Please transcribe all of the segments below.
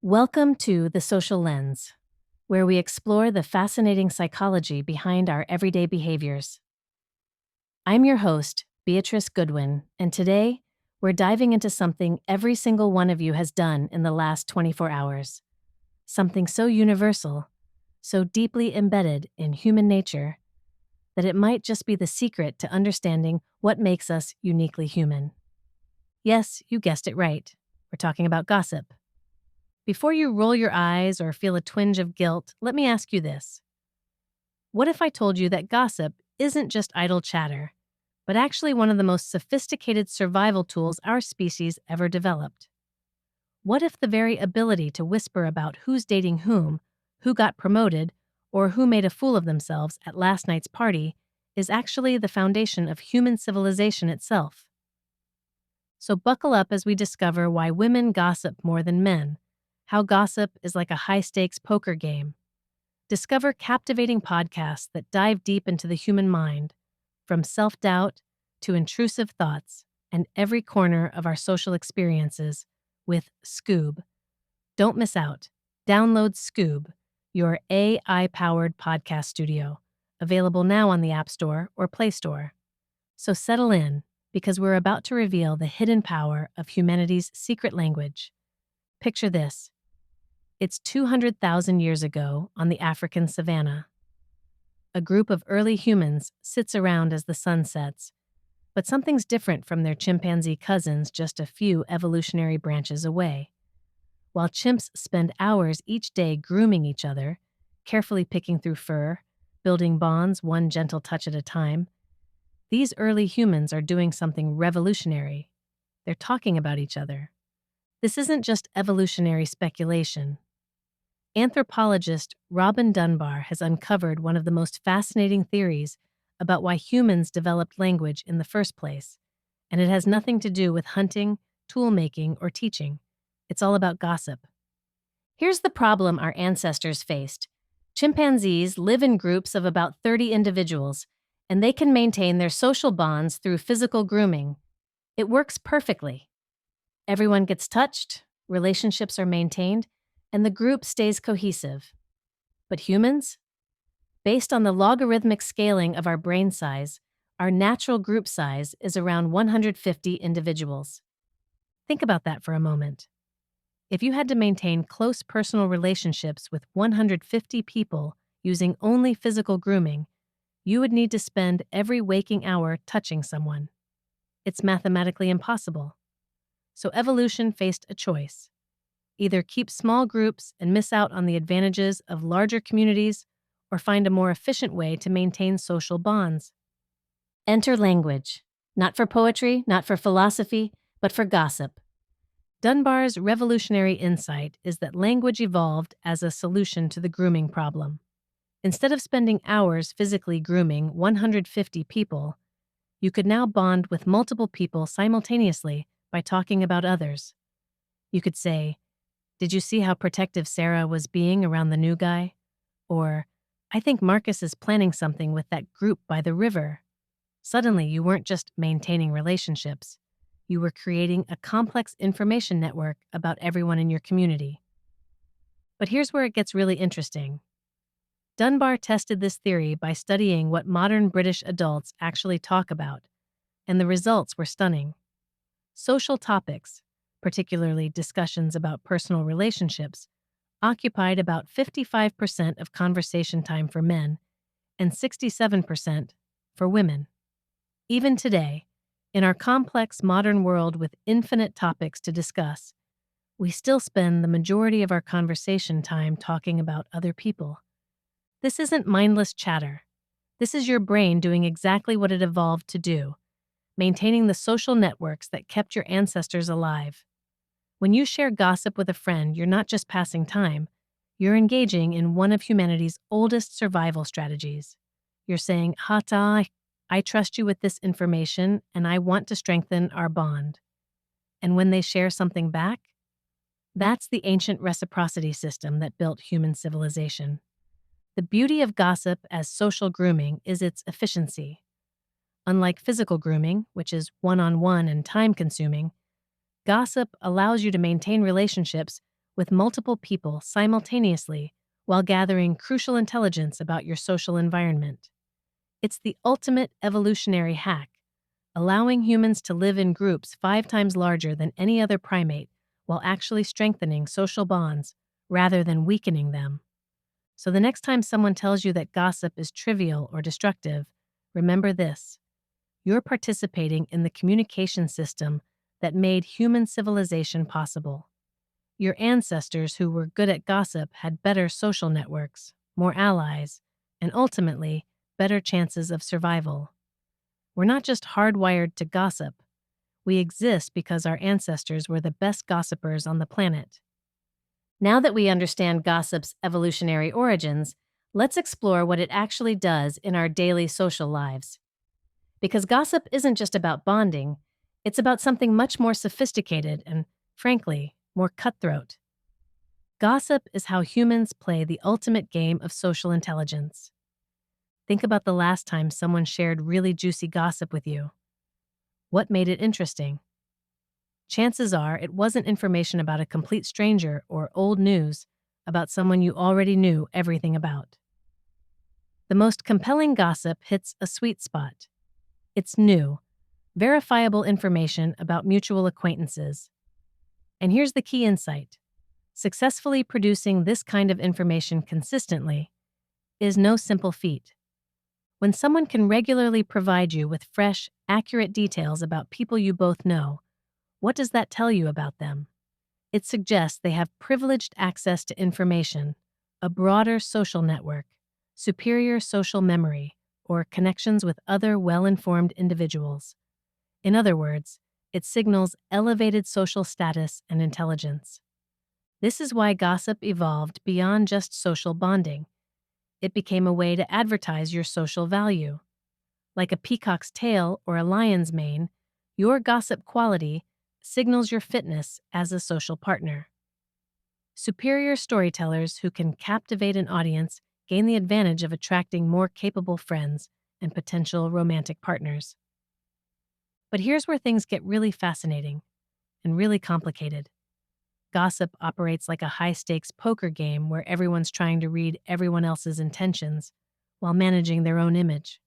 Welcome to The Social Lens, where we explore the fascinating psychology behind our everyday behaviors. I'm your host, Beatrice Goodwin, and today we're diving into something every single one of you has done in the last 24 hours. Something so universal, so deeply embedded in human nature, that it might just be the secret to understanding what makes us uniquely human. Yes, you guessed it right. We're talking about gossip. Before you roll your eyes or feel a twinge of guilt, let me ask you this. What if I told you that gossip isn't just idle chatter, but actually one of the most sophisticated survival tools our species ever developed? What if the very ability to whisper about who's dating whom, who got promoted, or who made a fool of themselves at last night's party is actually the foundation of human civilization itself? So buckle up as we discover why women gossip more than men, how gossip is like a high-stakes poker game. Discover captivating podcasts that dive deep into the human mind, from self-doubt to intrusive thoughts and every corner of our social experiences with Scoob. Don't miss out. Download Scoob, your AI-powered podcast studio, available now on the App Store or Play Store. So settle in, because we're about to reveal the hidden power of humanity's secret language. Picture this. It's 200,000 years ago on the African savanna. A group of early humans sits around as the sun sets, but something's different from their chimpanzee cousins just a few evolutionary branches away. While chimps spend hours each day grooming each other, carefully picking through fur, building bonds one gentle touch at a time, these early humans are doing something revolutionary. They're talking about each other. This isn't just evolutionary speculation. Anthropologist Robin Dunbar has uncovered one of the most fascinating theories about why humans developed language in the first place, and it has nothing to do with hunting, tool-making, or teaching. It's all about gossip. Here's the problem our ancestors faced. Chimpanzees live in groups of about 30 individuals, and they can maintain their social bonds through physical grooming. It works perfectly. Everyone gets touched, relationships are maintained, and the group stays cohesive. But humans? Based on the logarithmic scaling of our brain size, our natural group size is around 150 individuals. Think about that for a moment. If you had to maintain close personal relationships with 150 people using only physical grooming, you would need to spend every waking hour touching someone. It's mathematically impossible. So evolution faced a choice. Either keep small groups and miss out on the advantages of larger communities, or find a more efficient way to maintain social bonds. Enter language. Not for poetry, not for philosophy, but for gossip. Dunbar's revolutionary insight is that language evolved as a solution to the grooming problem. Instead of spending hours physically grooming 150 people, you could now bond with multiple people simultaneously by talking about others. You could say, "Did you see how protective Sarah was being around the new guy?" Or, "I think Marcus is planning something with that group by the river." Suddenly, you weren't just maintaining relationships. You were creating a complex information network about everyone in your community. But here's where it gets really interesting. Dunbar tested this theory by studying what modern British adults actually talk about, and the results were stunning. Social topics, particularly discussions about personal relationships, occupied about 55% of conversation time for men and 67% for women. Even today, in our complex modern world with infinite topics to discuss, we still spend the majority of our conversation time talking about other people. This isn't mindless chatter. This is your brain doing exactly what it evolved to do, maintaining the social networks that kept your ancestors alive. When you share gossip with a friend, you're not just passing time. You're engaging in one of humanity's oldest survival strategies. You're saying, "Hata, I trust you with this information, and I want to strengthen our bond." And when they share something back, that's the ancient reciprocity system that built human civilization. The beauty of gossip as social grooming is its efficiency. Unlike physical grooming, which is one-on-one and time-consuming, gossip allows you to maintain relationships with multiple people simultaneously while gathering crucial intelligence about your social environment. It's the ultimate evolutionary hack, allowing humans to live in groups 5 times larger than any other primate while actually strengthening social bonds rather than weakening them. So the next time someone tells you that gossip is trivial or destructive, remember this: you're participating in the communication system that made human civilization possible. Your ancestors who were good at gossip had better social networks, more allies, and ultimately, better chances of survival. We're not just hardwired to gossip. We exist because our ancestors were the best gossipers on the planet. Now that we understand gossip's evolutionary origins, let's explore what it actually does in our daily social lives. Because gossip isn't just about bonding, it's about something much more sophisticated and, frankly, more cutthroat. Gossip is how humans play the ultimate game of social intelligence. Think about the last time someone shared really juicy gossip with you. What made it interesting? Chances are it wasn't information about a complete stranger or old news about someone you already knew everything about. The most compelling gossip hits a sweet spot. It's new, verifiable information about mutual acquaintances. And here's the key insight: successfully producing this kind of information consistently is no simple feat. When someone can regularly provide you with fresh, accurate details about people you both know, what does that tell you about them? It suggests they have privileged access to information, a broader social network, superior social memory, or connections with other well-informed individuals. In other words, it signals elevated social status and intelligence. This is why gossip evolved beyond just social bonding. It became a way to advertise your social value. Like a peacock's tail or a lion's mane, your gossip quality signals your fitness as a social partner. Superior storytellers who can captivate an audience gain the advantage of attracting more capable friends and potential romantic partners. But here's where things get really fascinating and really complicated. Gossip operates like a high-stakes poker game where everyone's trying to read everyone else's intentions while managing their own image.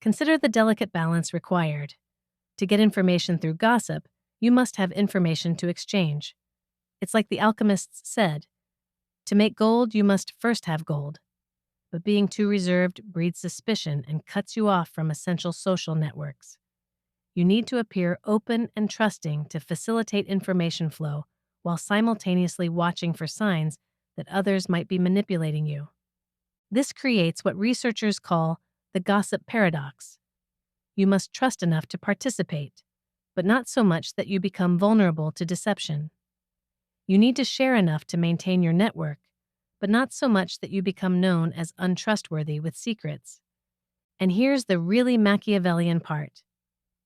Consider the delicate balance required. To get information through gossip, you must have information to exchange. It's like the alchemists said, to make gold, you must first have gold. But being too reserved breeds suspicion and cuts you off from essential social networks. You need to appear open and trusting to facilitate information flow while simultaneously watching for signs that others might be manipulating you. This creates what researchers call the gossip paradox. You must trust enough to participate, but not so much that you become vulnerable to deception. You need to share enough to maintain your network, but not so much that you become known as untrustworthy with secrets. And here's the really Machiavellian part: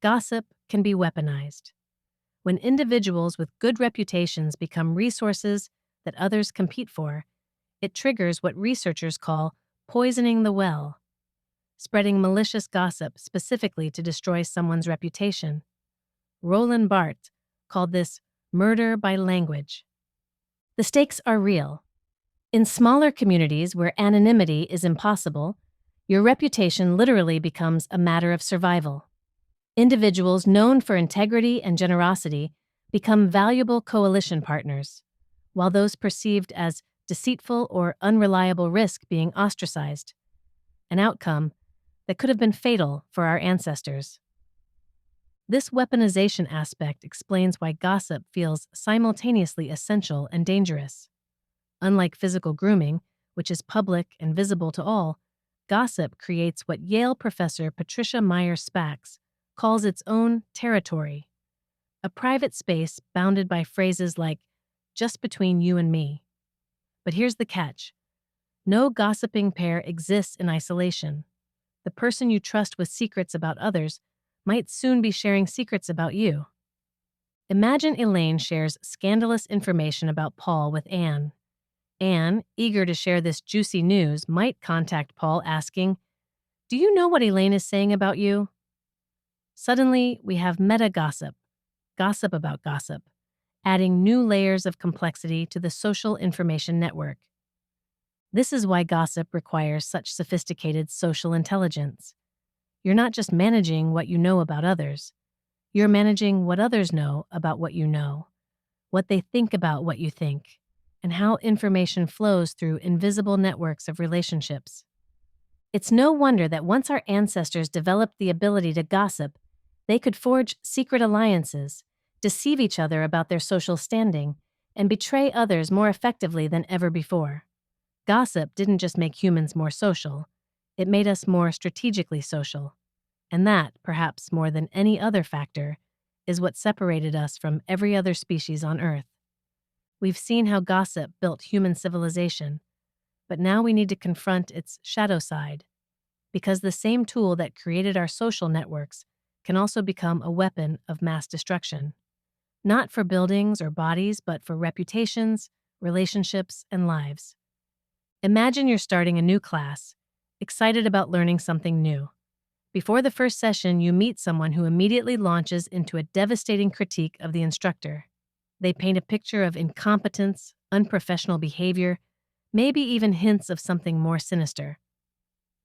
gossip can be weaponized. When individuals with good reputations become resources that others compete for, it triggers what researchers call poisoning the well, spreading malicious gossip specifically to destroy someone's reputation. Roland Barthes called this murder by language. The stakes are real. In smaller communities where anonymity is impossible, your reputation literally becomes a matter of survival. Individuals known for integrity and generosity become valuable coalition partners, while those perceived as deceitful or unreliable risk being ostracized, an outcome that could have been fatal for our ancestors. This weaponization aspect explains why gossip feels simultaneously essential and dangerous. Unlike physical grooming, which is public and visible to all, gossip creates what Yale professor Patricia Meyer-Spacks calls its own territory, a private space bounded by phrases like, just between you and me. But here's the catch: no gossiping pair exists in isolation. The person you trust with secrets about others might soon be sharing secrets about you. Imagine Elaine shares scandalous information about Paul with Anne. Anne, eager to share this juicy news, might contact Paul asking, "Do you know what Elaine is saying about you?" Suddenly, we have meta-gossip, gossip about gossip, adding new layers of complexity to the social information network. This is why gossip requires such sophisticated social intelligence. You're not just managing what you know about others, you're managing what others know about what you know, what they think about what you think, and how information flows through invisible networks of relationships. It's no wonder that once our ancestors developed the ability to gossip, they could forge secret alliances, deceive each other about their social standing, and betray others more effectively than ever before. Gossip didn't just make humans more social, it made us more strategically social. And that, perhaps more than any other factor, is what separated us from every other species on Earth. We've seen how gossip built human civilization, but now we need to confront its shadow side, because the same tool that created our social networks can also become a weapon of mass destruction. Not for buildings or bodies, but for reputations, relationships, and lives. Imagine you're starting a new class, excited about learning something new. Before the first session, you meet someone who immediately launches into a devastating critique of the instructor. They paint a picture of incompetence, unprofessional behavior, maybe even hints of something more sinister.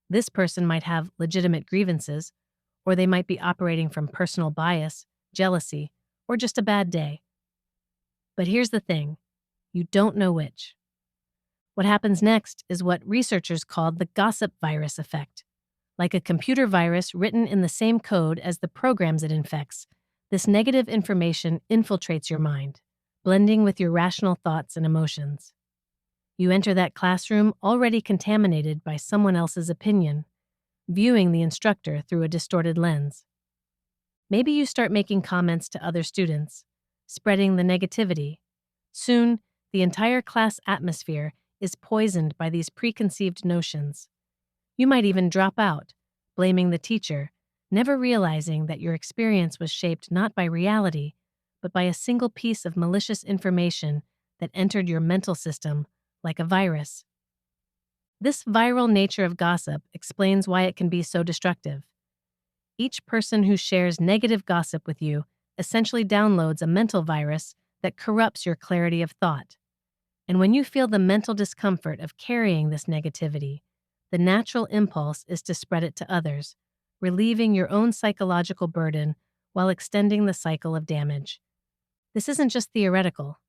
This person might have legitimate grievances, or they might be operating from personal bias, jealousy, or just a bad day. But here's the thing, you don't know which. What happens next is what researchers called the gossip virus effect. Like a computer virus written in the same code as the programs it infects, this negative information infiltrates your mind, blending with your rational thoughts and emotions. You enter that classroom already contaminated by someone else's opinion, viewing the instructor through a distorted lens. Maybe you start making comments to other students, spreading the negativity. Soon, the entire class atmosphere is poisoned by these preconceived notions. You might even drop out, blaming the teacher, never realizing that your experience was shaped not by reality, but by a single piece of malicious information that entered your mental system like a virus. This viral nature of gossip explains why it can be so destructive. Each person who shares negative gossip with you essentially downloads a mental virus that corrupts your clarity of thought. And when you feel the mental discomfort of carrying this negativity, the natural impulse is to spread it to others, relieving your own psychological burden while extending the cycle of damage. This isn't just theoretical.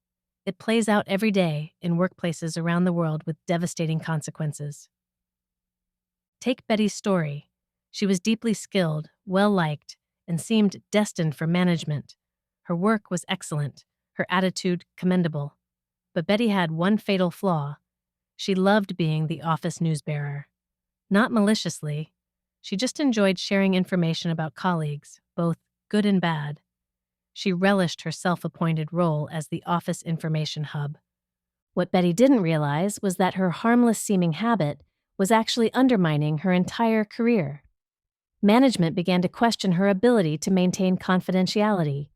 It plays out every day in workplaces around the world with devastating consequences. Take Betty's story. She was deeply skilled, well-liked, and seemed destined for management. Her work was excellent, her attitude commendable. But Betty had one fatal flaw. She loved being the office newsbearer. Not maliciously. She just enjoyed sharing information about colleagues, both good and bad. She relished her self-appointed role as the office information hub. What Betty didn't realize was that her harmless-seeming habit was actually undermining her entire career. Management began to question her ability to maintain confidentiality,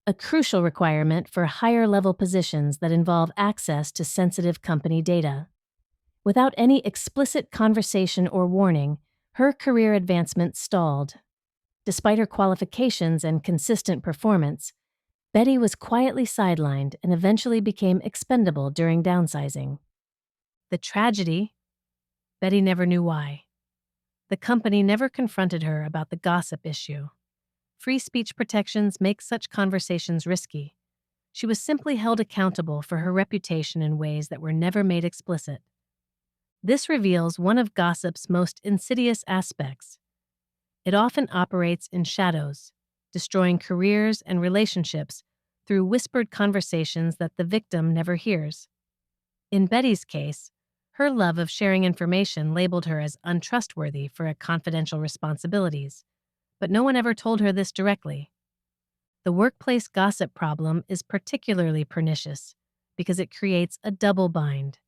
a crucial requirement for higher-level positions that involve access to sensitive company data. Without any explicit conversation or warning, her career advancement stalled. Despite her qualifications and consistent performance, Betty was quietly sidelined and eventually became expendable during downsizing. The tragedy? Betty never knew why. The company never confronted her about the gossip issue. Free speech protections make such conversations risky. She was simply held accountable for her reputation in ways that were never made explicit. This reveals one of gossip's most insidious aspects. It often operates in shadows, destroying careers and relationships through whispered conversations that the victim never hears. In Betty's case, her love of sharing information labeled her as untrustworthy for her confidential responsibilities, but no one ever told her this directly. The workplace gossip problem is particularly pernicious because it creates a double bind.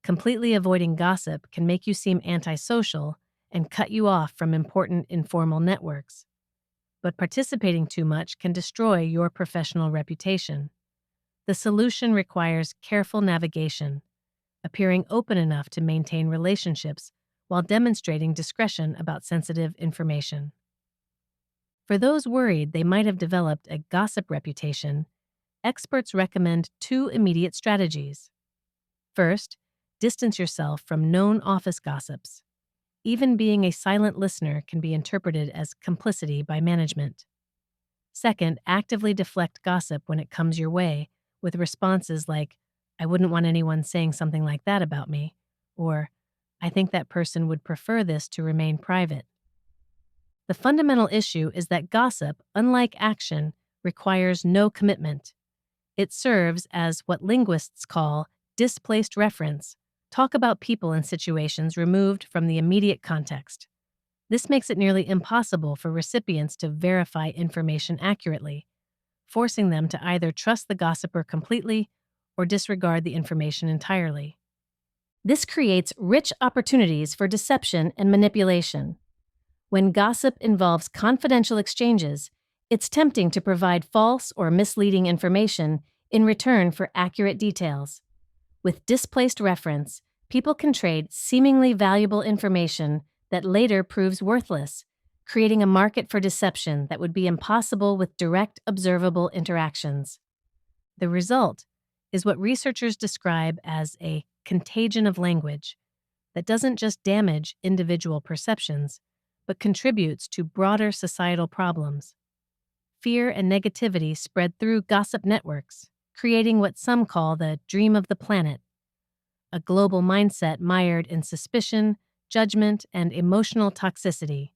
Completely avoiding gossip can make you seem antisocial and cut you off from important informal networks. But participating too much can destroy your professional reputation. The solution requires careful navigation, appearing open enough to maintain relationships while demonstrating discretion about sensitive information. For those worried they might have developed a gossip reputation, experts recommend two immediate strategies. First, distance yourself from known office gossips. Even being a silent listener can be interpreted as complicity by management. Second, actively deflect gossip when it comes your way with responses like, I wouldn't want anyone saying something like that about me, or I think that person would prefer this to remain private. The fundamental issue is that gossip, unlike action, requires no commitment. It serves as what linguists call displaced reference, talk about people and situations removed from the immediate context. This makes it nearly impossible for recipients to verify information accurately, forcing them to either trust the gossiper completely or disregard the information entirely. This creates rich opportunities for deception and manipulation. When gossip involves confidential exchanges, it's tempting to provide false or misleading information in return for accurate details. With displaced reference, people can trade seemingly valuable information that later proves worthless, creating a market for deception that would be impossible with direct observable interactions. The result is what researchers describe as a contagion of language that doesn't just damage individual perceptions, but contributes to broader societal problems. Fear and negativity spread through gossip networks, creating what some call the dream of the planet, a global mindset mired in suspicion, judgment, and emotional toxicity.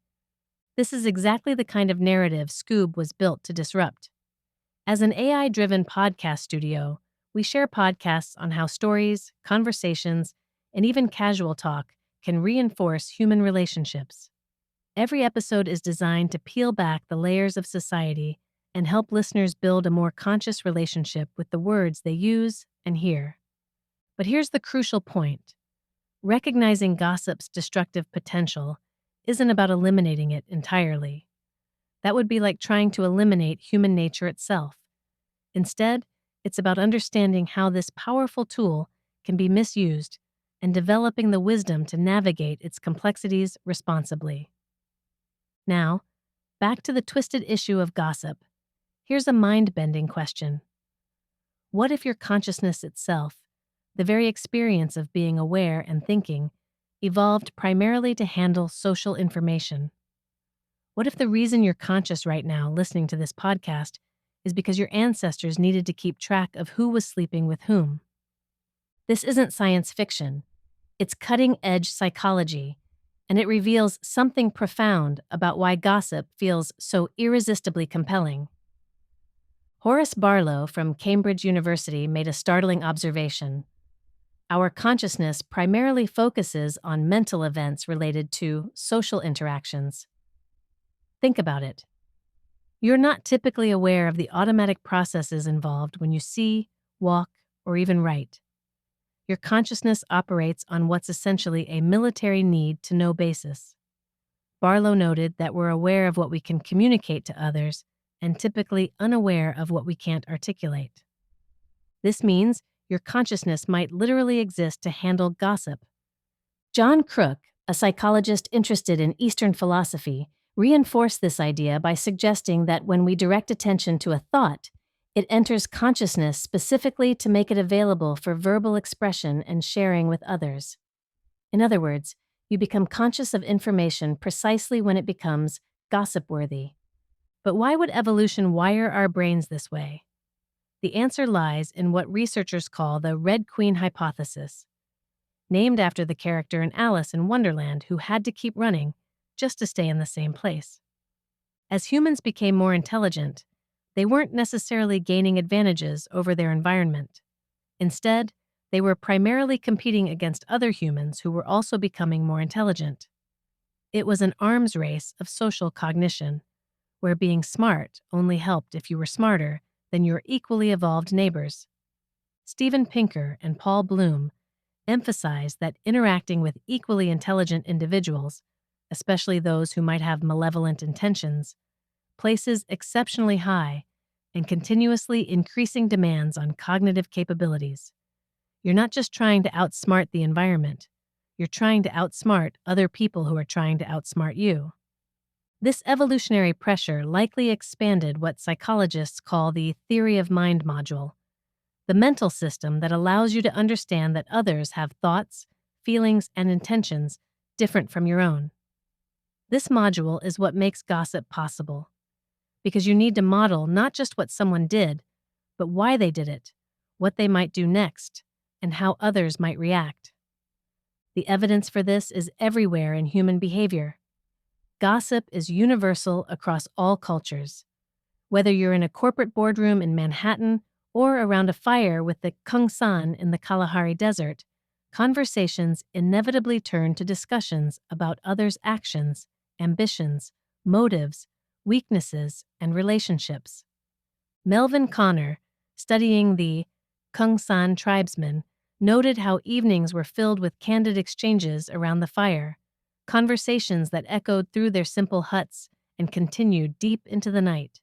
This is exactly the kind of narrative Scoob was built to disrupt. As an AI-driven podcast studio, we share podcasts on how stories, conversations, and even casual talk can reinforce human relationships. Every episode is designed to peel back the layers of society and help listeners build a more conscious relationship with the words they use and hear. But here's the crucial point. Recognizing gossip's destructive potential isn't about eliminating it entirely. That would be like trying to eliminate human nature itself. Instead, it's about understanding how this powerful tool can be misused and developing the wisdom to navigate its complexities responsibly. Now, back to the twisted issue of gossip. Here's a mind-bending question. What if your consciousness itself, the very experience of being aware and thinking, evolved primarily to handle social information? What if the reason you're conscious right now listening to this podcast is because your ancestors needed to keep track of who was sleeping with whom? This isn't science fiction. It's cutting-edge psychology, and it reveals something profound about why gossip feels so irresistibly compelling. Horace Barlow from Cambridge University made a startling observation. Our consciousness primarily focuses on mental events related to social interactions. Think about it. You're not typically aware of the automatic processes involved when you see, walk, or even write. Your consciousness operates on what's essentially a military need-to-know basis. Barlow noted that we're aware of what we can communicate to others and typically unaware of what we can't articulate. This means your consciousness might literally exist to handle gossip. John Crook, a psychologist interested in Eastern philosophy, reinforced this idea by suggesting that when we direct attention to a thought, it enters consciousness specifically to make it available for verbal expression and sharing with others. In other words, you become conscious of information precisely when it becomes gossip-worthy. But why would evolution wire our brains this way? The answer lies in what researchers call the Red Queen hypothesis, named after the character in Alice in Wonderland who had to keep running just to stay in the same place. As humans became more intelligent, they weren't necessarily gaining advantages over their environment. Instead, they were primarily competing against other humans who were also becoming more intelligent. It was an arms race of social cognition, where being smart only helped if you were smarter than your equally evolved neighbors. Steven Pinker and Paul Bloom emphasized that interacting with equally intelligent individuals, especially those who might have malevolent intentions, places exceptionally high and continuously increasing demands on cognitive capabilities. You're not just trying to outsmart the environment, you're trying to outsmart other people who are trying to outsmart you. This evolutionary pressure likely expanded what psychologists call the theory of mind module, the mental system that allows you to understand that others have thoughts, feelings, and intentions different from your own. This module is what makes gossip possible, because you need to model not just what someone did, but why they did it, what they might do next, and how others might react. The evidence for this is everywhere in human behavior. Gossip is universal across all cultures. Whether you're in a corporate boardroom in Manhattan or around a fire with the Kung San in the Kalahari Desert, conversations inevitably turn to discussions about others' actions, ambitions, motives, weaknesses, and relationships. Melvin Connor, studying the Kung San tribesmen, noted how evenings were filled with candid exchanges around the fire, conversations that echoed through their simple huts and continued deep into the night.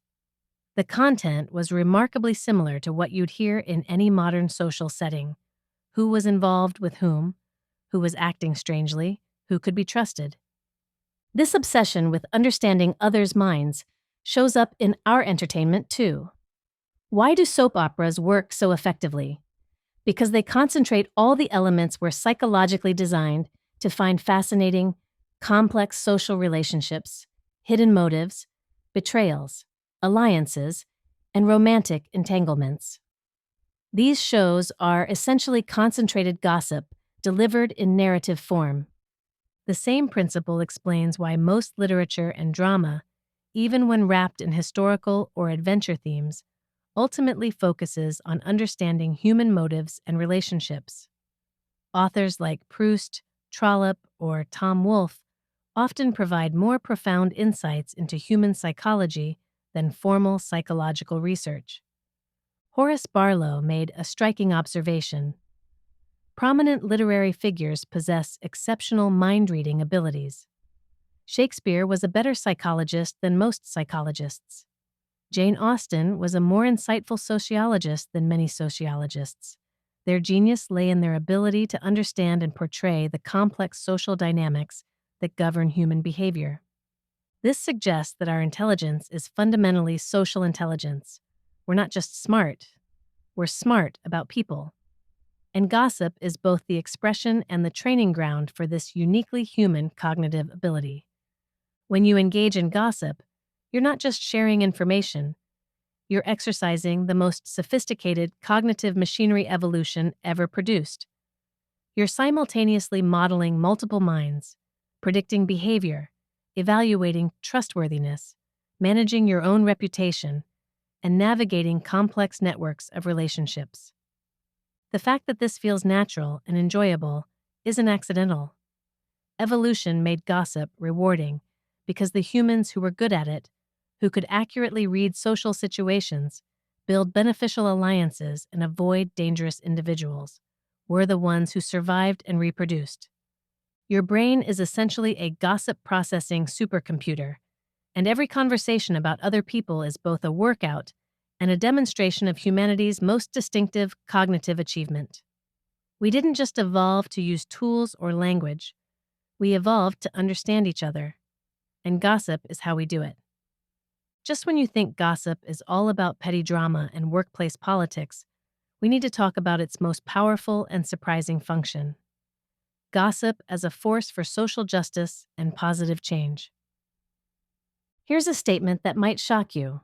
The content was remarkably similar to what you'd hear in any modern social setting. Who was involved with whom? Who was acting strangely? Who could be trusted? This obsession with understanding others' minds shows up in our entertainment too. Why do soap operas work so effectively? Because they concentrate all the elements we're psychologically designed to find fascinating, complex social relationships, hidden motives, betrayals, alliances, and romantic entanglements. These shows are essentially concentrated gossip delivered in narrative form. The same principle explains why most literature and drama, even when wrapped in historical or adventure themes, ultimately focuses on understanding human motives and relationships. Authors like Proust, Trollope, or Tom Wolfe often provide more profound insights into human psychology than formal psychological research. Horace Barlow made a striking observation. Prominent literary figures possess exceptional mind-reading abilities. Shakespeare was a better psychologist than most psychologists. Jane Austen was a more insightful sociologist than many sociologists. Their genius lay in their ability to understand and portray the complex social dynamics that govern human behavior. This suggests that our intelligence is fundamentally social intelligence. We're not just smart, we're smart about people. And gossip is both the expression and the training ground for this uniquely human cognitive ability. When you engage in gossip, you're not just sharing information, you're exercising the most sophisticated cognitive machinery evolution ever produced. You're simultaneously modeling multiple minds, predicting behavior, evaluating trustworthiness, managing your own reputation, and navigating complex networks of relationships. The fact that this feels natural and enjoyable isn't accidental. Evolution made gossip rewarding because the humans who were good at it, who could accurately read social situations, build beneficial alliances, and avoid dangerous individuals, were the ones who survived and reproduced. Your brain is essentially a gossip processing supercomputer, and every conversation about other people is both a workout and a demonstration of humanity's most distinctive cognitive achievement. We didn't just evolve to use tools or language, we evolved to understand each other, and gossip is how we do it. Just when you think gossip is all about petty drama and workplace politics, we need to talk about its most powerful and surprising function: gossip as a force for social justice and positive change. Here's a statement that might shock you.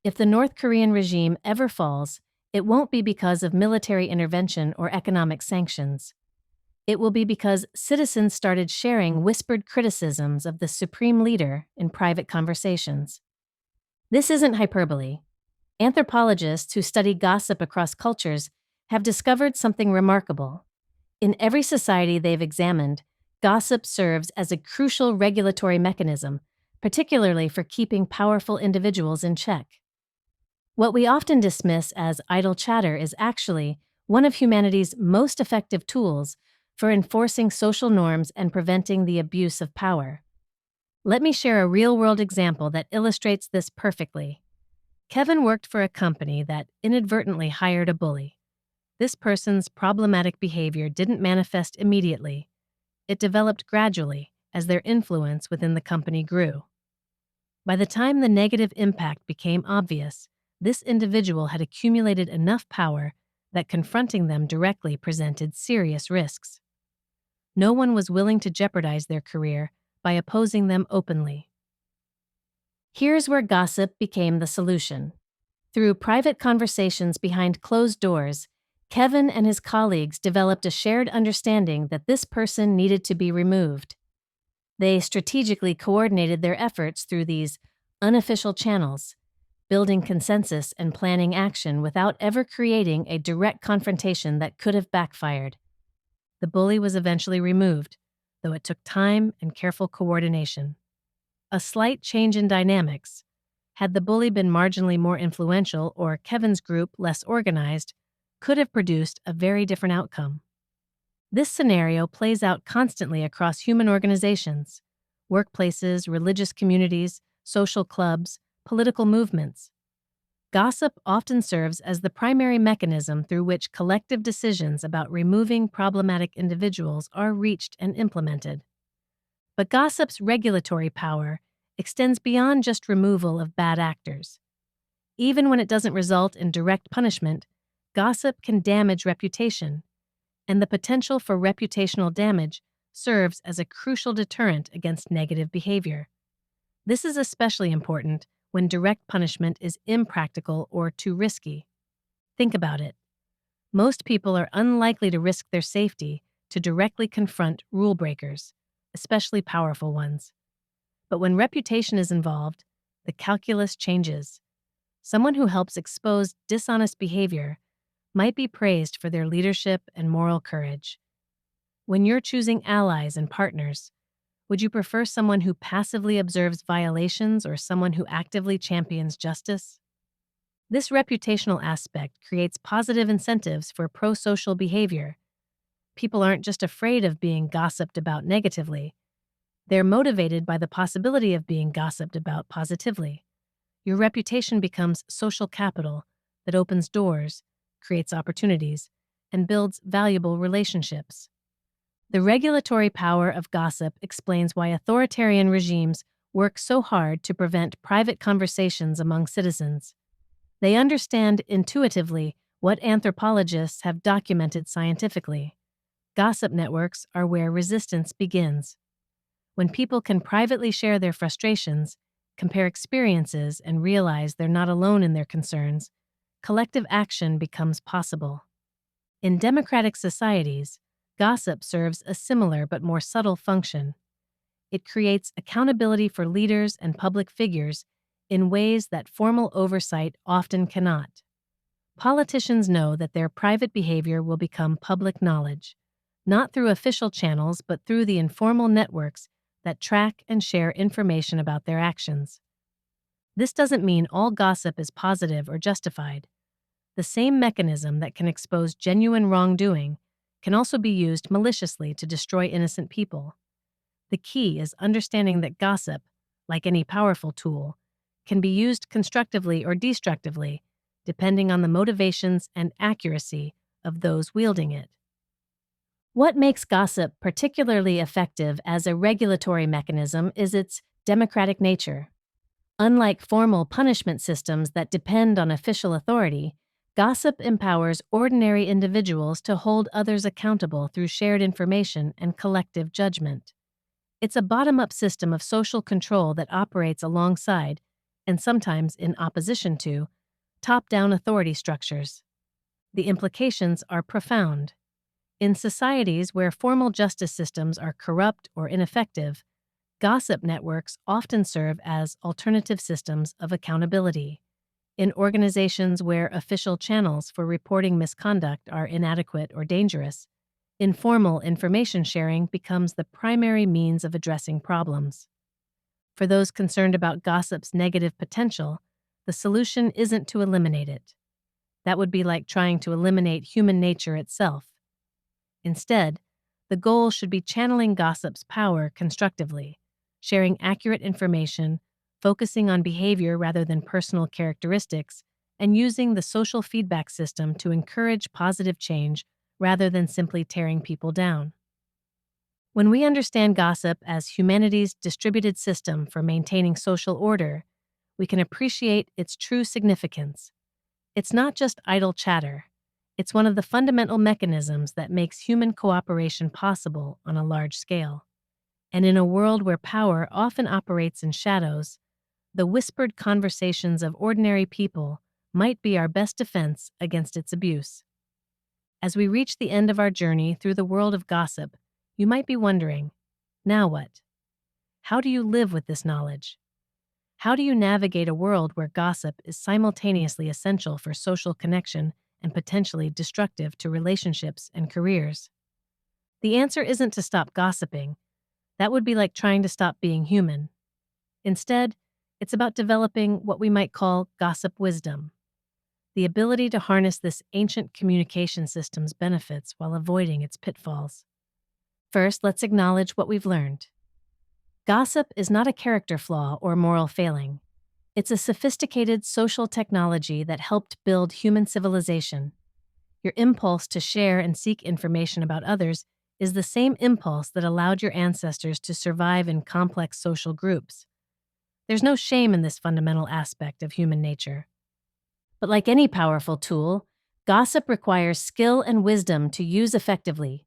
If the North Korean regime ever falls, it won't be because of military intervention or economic sanctions. It will be because citizens started sharing whispered criticisms of the supreme leader in private conversations. This isn't hyperbole. Anthropologists who study gossip across cultures have discovered something remarkable. In every society they've examined, gossip serves as a crucial regulatory mechanism, particularly for keeping powerful individuals in check. What we often dismiss as idle chatter is actually one of humanity's most effective tools for enforcing social norms and preventing the abuse of power. Let me share a real-world example that illustrates this perfectly. Kevin worked for a company that inadvertently hired a bully. This person's problematic behavior didn't manifest immediately. It developed gradually as their influence within the company grew. By the time the negative impact became obvious, this individual had accumulated enough power that confronting them directly presented serious risks. No one was willing to jeopardize their career by opposing them openly. Here's where gossip became the solution. Through private conversations behind closed doors, Kevin and his colleagues developed a shared understanding that this person needed to be removed. They strategically coordinated their efforts through these unofficial channels, building consensus and planning action without ever creating a direct confrontation that could have backfired. The bully was eventually removed, though it took time and careful coordination. A slight change in dynamics, had the bully been marginally more influential or Kevin's group less organized, could have produced a very different outcome. This scenario plays out constantly across human organizations, workplaces, religious communities, social clubs, political movements. Gossip often serves as the primary mechanism through which collective decisions about removing problematic individuals are reached and implemented. But gossip's regulatory power extends beyond just removal of bad actors. Even when it doesn't result in direct punishment, gossip can damage reputation, and the potential for reputational damage serves as a crucial deterrent against negative behavior. This is especially important when direct punishment is impractical or too risky. Think about it. Most people are unlikely to risk their safety to directly confront rule breakers, especially powerful ones. But when reputation is involved, the calculus changes. Someone who helps expose dishonest behavior might be praised for their leadership and moral courage. When you're choosing allies and partners, would you prefer someone who passively observes violations or someone who actively champions justice? This reputational aspect creates positive incentives for pro-social behavior. People aren't just afraid of being gossiped about negatively. They're motivated by the possibility of being gossiped about positively. Your reputation becomes social capital that opens doors, creates opportunities, and builds valuable relationships. The regulatory power of gossip explains why authoritarian regimes work so hard to prevent private conversations among citizens. They understand intuitively what anthropologists have documented scientifically. Gossip networks are where resistance begins. When people can privately share their frustrations, compare experiences, and realize they're not alone in their concerns, collective action becomes possible. In democratic societies, gossip serves a similar but more subtle function. It creates accountability for leaders and public figures in ways that formal oversight often cannot. Politicians know that their private behavior will become public knowledge, not through official channels but through the informal networks that track and share information about their actions. This doesn't mean all gossip is positive or justified. The same mechanism that can expose genuine wrongdoing can also be used maliciously to destroy innocent people. The key is understanding that gossip, like any powerful tool, can be used constructively or destructively, depending on the motivations and accuracy of those wielding it. What makes gossip particularly effective as a regulatory mechanism is its democratic nature. Unlike formal punishment systems that depend on official authority, gossip empowers ordinary individuals to hold others accountable through shared information and collective judgment. It's a bottom-up system of social control that operates alongside, and sometimes in opposition to, top-down authority structures. The implications are profound. In societies where formal justice systems are corrupt or ineffective, gossip networks often serve as alternative systems of accountability. In organizations where official channels for reporting misconduct are inadequate or dangerous, informal information sharing becomes the primary means of addressing problems. For those concerned about gossip's negative potential, the solution isn't to eliminate it. That would be like trying to eliminate human nature itself. Instead, the goal should be channeling gossip's power constructively, sharing accurate information, focusing on behavior rather than personal characteristics, and using the social feedback system to encourage positive change rather than simply tearing people down. When we understand gossip as humanity's distributed system for maintaining social order, we can appreciate its true significance. It's not just idle chatter. It's one of the fundamental mechanisms that makes human cooperation possible on a large scale. And in a world where power often operates in shadows, the whispered conversations of ordinary people might be our best defense against its abuse. As we reach the end of our journey through the world of gossip, you might be wondering, now what? How do you live with this knowledge? How do you navigate a world where gossip is simultaneously essential for social connection and potentially destructive to relationships and careers? The answer isn't to stop gossiping. That would be like trying to stop being human. Instead, it's about developing what we might call gossip wisdom, the ability to harness this ancient communication system's benefits while avoiding its pitfalls. First, let's acknowledge what we've learned. Gossip is not a character flaw or moral failing. It's a sophisticated social technology that helped build human civilization. Your impulse to share and seek information about others is the same impulse that allowed your ancestors to survive in complex social groups. There's no shame in this fundamental aspect of human nature. But like any powerful tool, gossip requires skill and wisdom to use effectively.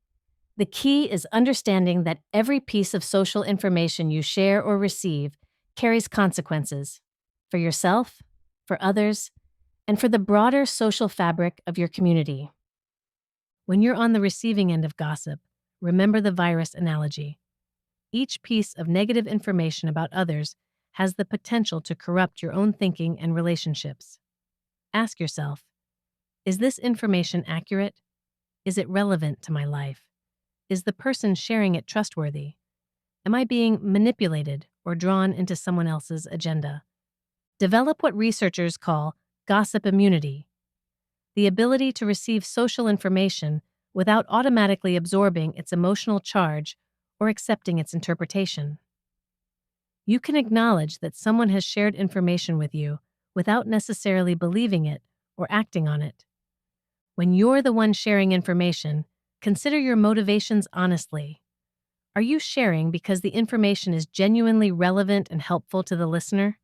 The key is understanding that every piece of social information you share or receive carries consequences for yourself, for others, and for the broader social fabric of your community. When you're on the receiving end of gossip, remember the virus analogy. Each piece of negative information about others has the potential to corrupt your own thinking and relationships. Ask yourself, is this information accurate? Is it relevant to my life? Is the person sharing it trustworthy? Am I being manipulated or drawn into someone else's agenda? Develop what researchers call gossip immunity, the ability to receive social information without automatically absorbing its emotional charge or accepting its interpretation. You can acknowledge that someone has shared information with you without necessarily believing it or acting on it. When you're the one sharing information, consider your motivations honestly. Are you sharing because the information is genuinely relevant and helpful to the listener?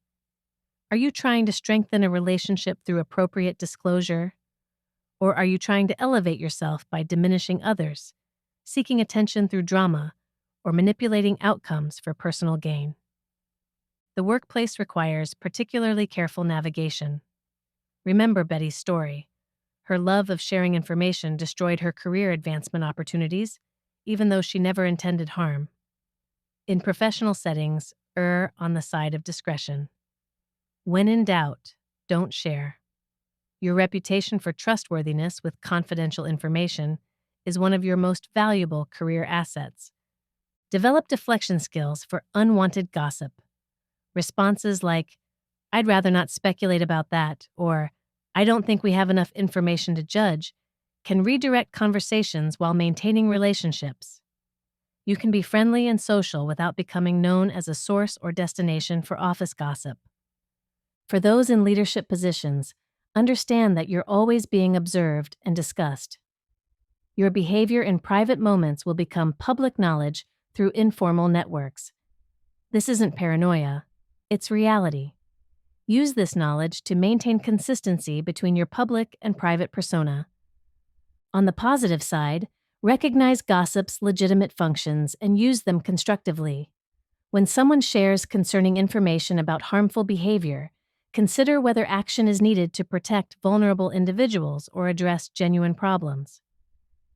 Are you trying to strengthen a relationship through appropriate disclosure? Or are you trying to elevate yourself by diminishing others, seeking attention through drama, or manipulating outcomes for personal gain? The workplace requires particularly careful navigation. Remember Betty's story. Her love of sharing information destroyed her career advancement opportunities, even though she never intended harm. In professional settings, err on the side of discretion. When in doubt, don't share. Your reputation for trustworthiness with confidential information is one of your most valuable career assets. Develop deflection skills for unwanted gossip. Responses like, "I'd rather not speculate about that," or "I don't think we have enough information to judge," can redirect conversations while maintaining relationships. You can be friendly and social without becoming known as a source or destination for office gossip. For those in leadership positions, understand that you're always being observed and discussed. Your behavior in private moments will become public knowledge through informal networks. This isn't paranoia, it's reality. Use this knowledge to maintain consistency between your public and private persona. On the positive side, recognize gossip's legitimate functions and use them constructively. When someone shares concerning information about harmful behavior, consider whether action is needed to protect vulnerable individuals or address genuine problems.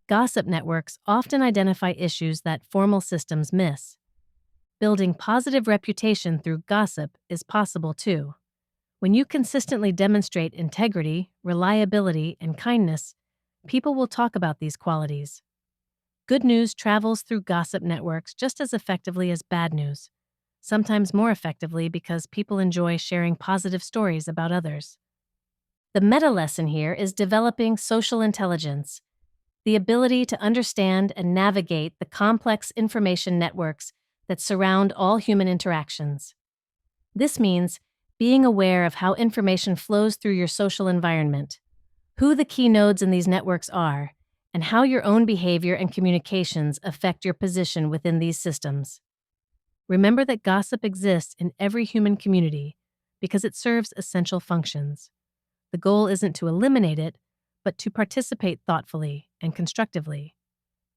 Gossip networks often identify issues that formal systems miss. Building positive reputation through gossip is possible too. When you consistently demonstrate integrity, reliability, and kindness, people will talk about these qualities. Good news travels through gossip networks just as effectively as bad news, sometimes more effectively because people enjoy sharing positive stories about others. The meta lesson here is developing social intelligence, the ability to understand and navigate the complex information networks that surround all human interactions. This means being aware of how information flows through your social environment, who the key nodes in these networks are, and how your own behavior and communications affect your position within these systems. Remember that gossip exists in every human community because it serves essential functions. The goal isn't to eliminate it, but to participate thoughtfully and constructively.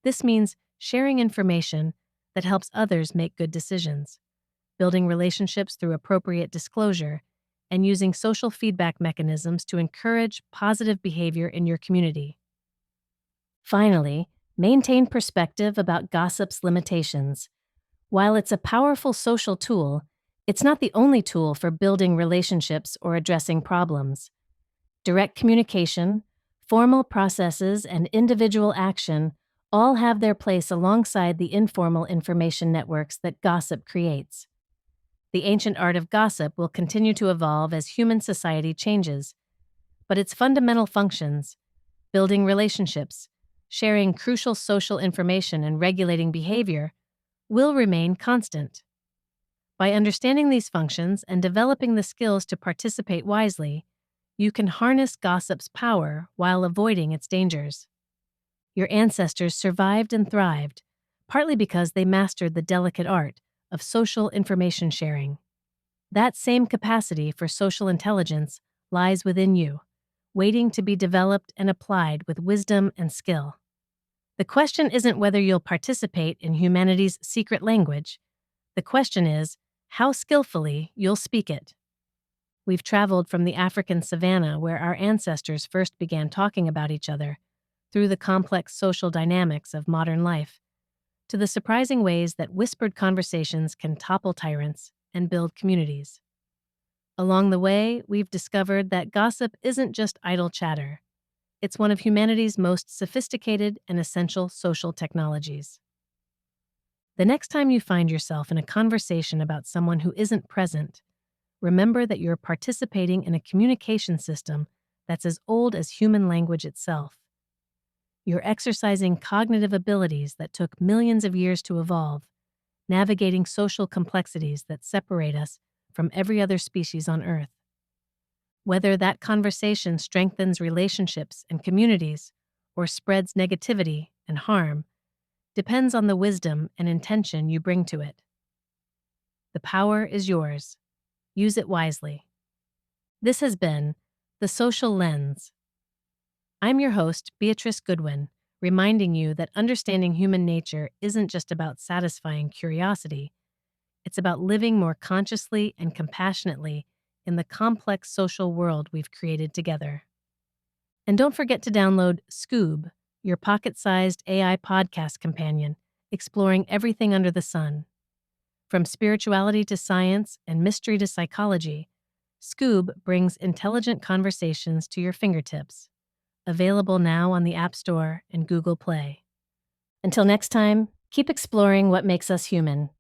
This means sharing information that helps others make good decisions, building relationships through appropriate disclosure, and using social feedback mechanisms to encourage positive behavior in your community. Finally, maintain perspective about gossip's limitations. While it's a powerful social tool, it's not the only tool for building relationships or addressing problems. Direct communication, formal processes, and individual action all have their place alongside the informal information networks that gossip creates. The ancient art of gossip will continue to evolve as human society changes, but its fundamental functions, building relationships, sharing crucial social information, and regulating behavior, will remain constant. By understanding these functions and developing the skills to participate wisely, you can harness gossip's power while avoiding its dangers. Your ancestors survived and thrived, partly because they mastered the delicate art of social information sharing. That same capacity for social intelligence lies within you, waiting to be developed and applied with wisdom and skill. The question isn't whether you'll participate in humanity's secret language. The question is how skillfully you'll speak it. We've traveled from the African savanna, where our ancestors first began talking about each other, through the complex social dynamics of modern life, to the surprising ways that whispered conversations can topple tyrants and build communities. Along the way, we've discovered that gossip isn't just idle chatter. It's one of humanity's most sophisticated and essential social technologies. The next time you find yourself in a conversation about someone who isn't present, remember that you're participating in a communication system that's as old as human language itself. You're exercising cognitive abilities that took millions of years to evolve, navigating social complexities that separate us from every other species on Earth. Whether that conversation strengthens relationships and communities or spreads negativity and harm depends on the wisdom and intention you bring to it. The power is yours. Use it wisely. This has been The Social Lens. I'm your host, Beatrice Goodwin, reminding you that understanding human nature isn't just about satisfying curiosity. It's about living more consciously and compassionately in the complex social world we've created together. And don't forget to download Scoob, your pocket-sized AI podcast companion, exploring everything under the sun. From spirituality to science and mystery to psychology, Scoob brings intelligent conversations to your fingertips. Available now on the App Store and Google Play. Until next time, keep exploring what makes us human.